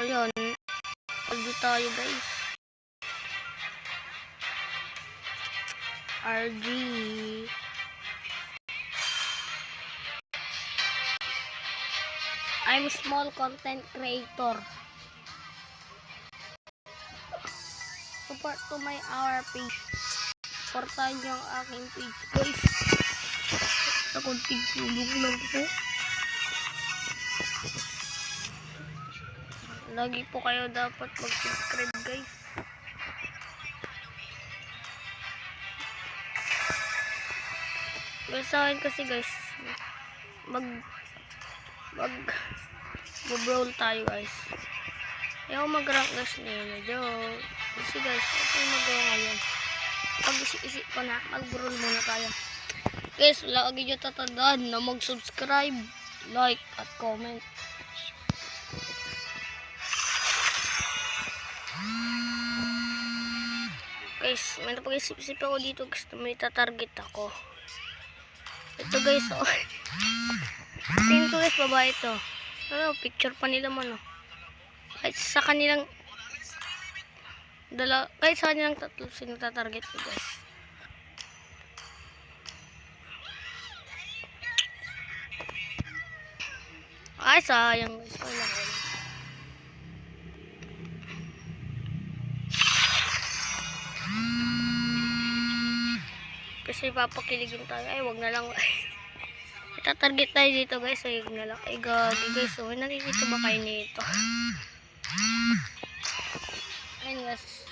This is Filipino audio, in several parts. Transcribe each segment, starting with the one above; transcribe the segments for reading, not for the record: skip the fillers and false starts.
Ayun. Pagdi tayo guys. RG. I'm small content creator. Support to our page. Supportan nyo ang aking page guys. Sa konting tulong lang po. Lagi po kayo dapat mag-subscribe guys. Guys, sa akin kasi guys, mag-brawl tayo guys. Ayaw mag-rank guys medyo. Kasi guys, ito yung magawa ngayon. Pag-isip ko na, mag-brawl muna tayo. Guys, lagi nyo tatandaan na mag-subscribe, like, at comment. Guys, may napag-isip-isip ako dito. Gusto may tatarget ako. Ito guys, oh. Tingin ko guys, babae ito. Ano, picture pa nila mo, no? Kahit sa kanilang kahit sa kanilang tatlo sino tatarget ko guys. Ay, sayang guys. Wala ko. Kasi papakiligin tayo. Ay, wag na lang. Tatarget tayo dito guys. Ay, wag na lang. Ay, gagi guys. So, nakikita ba kayo nito? Ayun guys.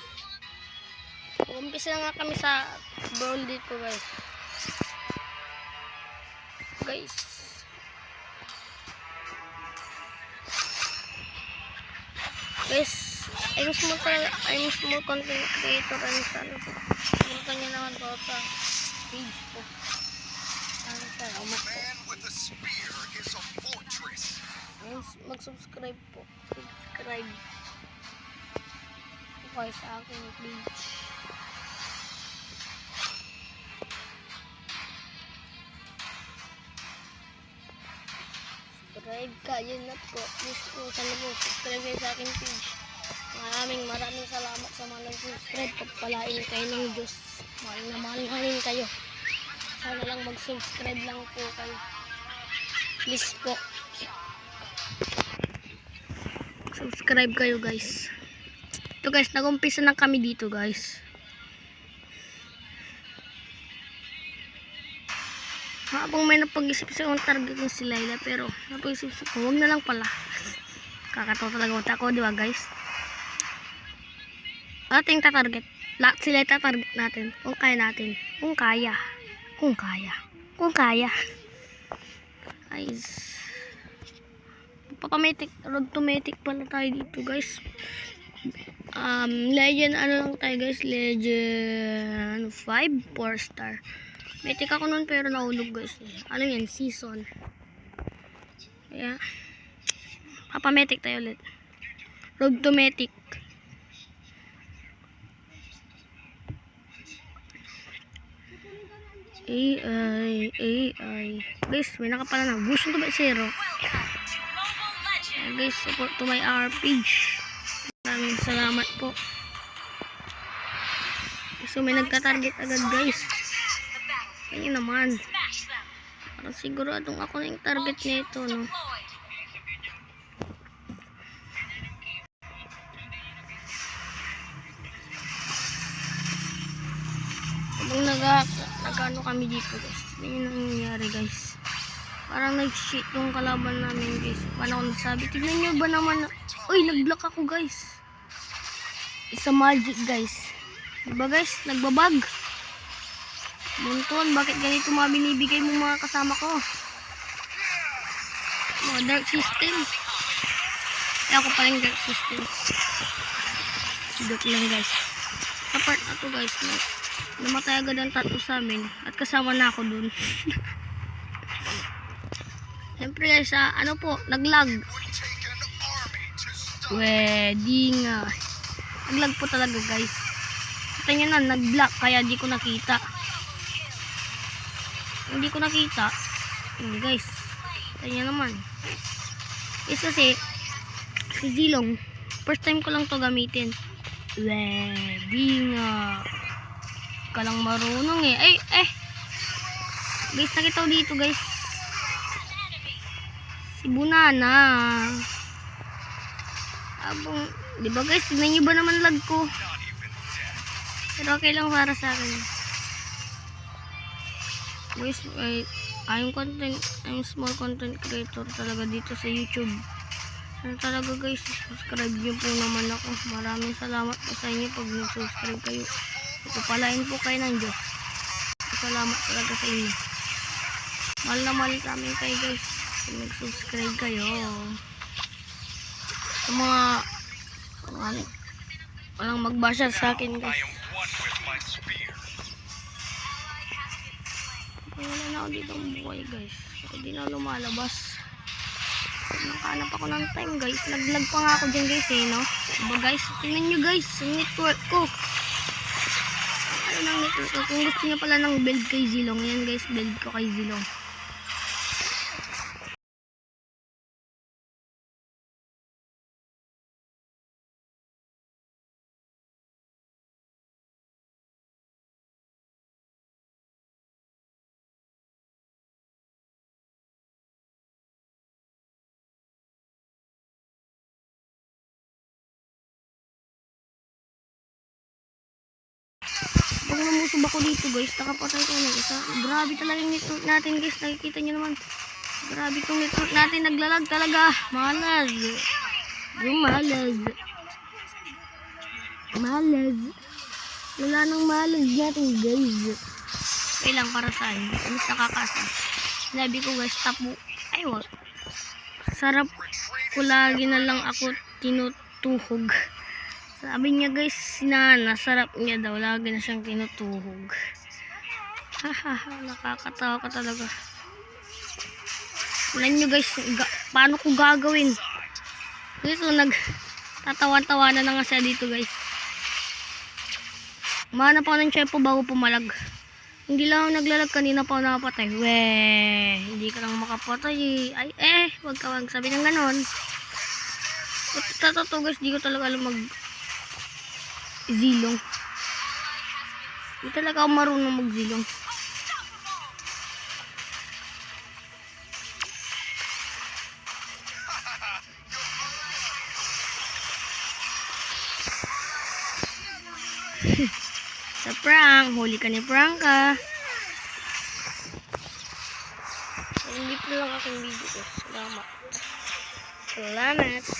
Umpisa na nga kami sa brawl dito guys. Guys. Guys. I'm small content creator. Ano sana. Punta nyo naman po sa page ko. Ano sana. Mag-subscribe po. Subscribe. Okay sa aking page. Subscribe ka. Yun na po. Please po. Sana po. Subscribe kayo sa aking page. Maraming salamat sa mga nag-subscribe. Pagpalain kayo ng Diyos. Mahal na mahal kayo. Sana lang mag-subscribe lang po kayo. Please po. Subscribe kayo guys. Ito guys, nag-umpisa na kami dito guys. Habang may napag-isip sa akong target ng si Layla, pero napag-isip ko, huwag na lang pala. Kakatawa talaga ako, di ba guys? Ating tatarget. Lahat sila tatarget natin. Kung kaya natin. Kung kaya. Kung kaya. Kung kaya. Guys. Papamatic. Road to Matic pala tayo dito guys. Legend ano lang tayo guys. Legend 5. 4 star. Matic ako nun pero nahulog guys. Ano yan? Season. Kaya. Papamatic tayo ulit. Road to Matic. AI. Guys, may nakapala na. Gusto to ba zero? Guys, support to my page. Maraming salamat po. So, may nagka-target agad guys. Kaya naman. Parang siguradong ako na yung target nito, no? Habang nagano kami dito guys. Yan yung nangyayari guys. Parang nag-shit yung kalaban namin guys. Paano ako nasabi? Tignan nyo ba naman na... Uy, nag-block ako guys. Isa magic guys. Diba guys? Nagbabag. Bunton, bakit ganito mga binibigay mo mga kasama ko? Mga dark system. Kaya ako paling dark system. Sidot lang guys. Sa part na to guys. Namatay agad ang tatlo sa amin. At kasama na ako dun. Siyempre guys, ano po, naglag. Wedding. Naglag po talaga guys. Kita nyo na, nag-block. Kaya di ko nakita. Hindi ko nakita. Guys. Kita nyo naman. Is kasi, si Zilong. First time ko lang to gamitin. Di nga. Ka lang marunong eh. Guys, nakita ko dito guys. Si Bunana. Di ba guys, tignan nyo ba naman lag ko? Pero okay lang para sa akin. Guys, I'm small content creator talaga dito sa YouTube. Ano talaga guys, subscribe nyo po naman ako. Maraming salamat po sa inyo pag nag-subscribe kayo. Pagpapalain po kayo ng Diyos. Salamat talaga sa inyo. Mahal na mahal kami kayo guys. Kung nag-subscribe kayo. Sa mga walang magbasher sa akin guys. Wala na ako dito ang buhay guys. Hindi na lumalabas. Nakahanap ako ng time guys. Naglag pa nga ako dyan guys eh no. Diba guys? Tingnan nyo guys. Ang network ko. Ano ng network ko. Kung gusto nyo pala ng build kay Zilong. Ayan guys. Build ko kay Zilong. Pag namusog ako dito guys, nakapatay ko ng isa. Grabe talaga yung network natin guys. Nakikita nyo naman. Grabe itong network natin. Naglalag talaga. Malas. Malas. Wala nang malas natin guys. Okay lang para sa akin. Mas nakakasa. Sinabi ko guys, tapo. Ay wag. Sarap ko lagi na lang ako tinutuhog. Sabi niya guys, sinana, sarap niya daw. Lagi na siyang tinutuhog. Hahaha, nakakatawa ka talaga. Tignan nyo guys, paano ko gagawin? Guys, so nagtatawa-tawanan na nga siya dito guys. Mahanap ako ng tsepo bago pumalag. Hindi lang ako naglalag, kanina pa ako nakapatay. Hindi ka lang makapatay eh. Huwag ka magsabi ng ganon. Sa totoo guys, di ko talaga alam Zilong. Hindi talaga ako marunong mag-zilong. Sa prank, huli ka ni Pranka. Hindi pa lang aking video ko. Salamat.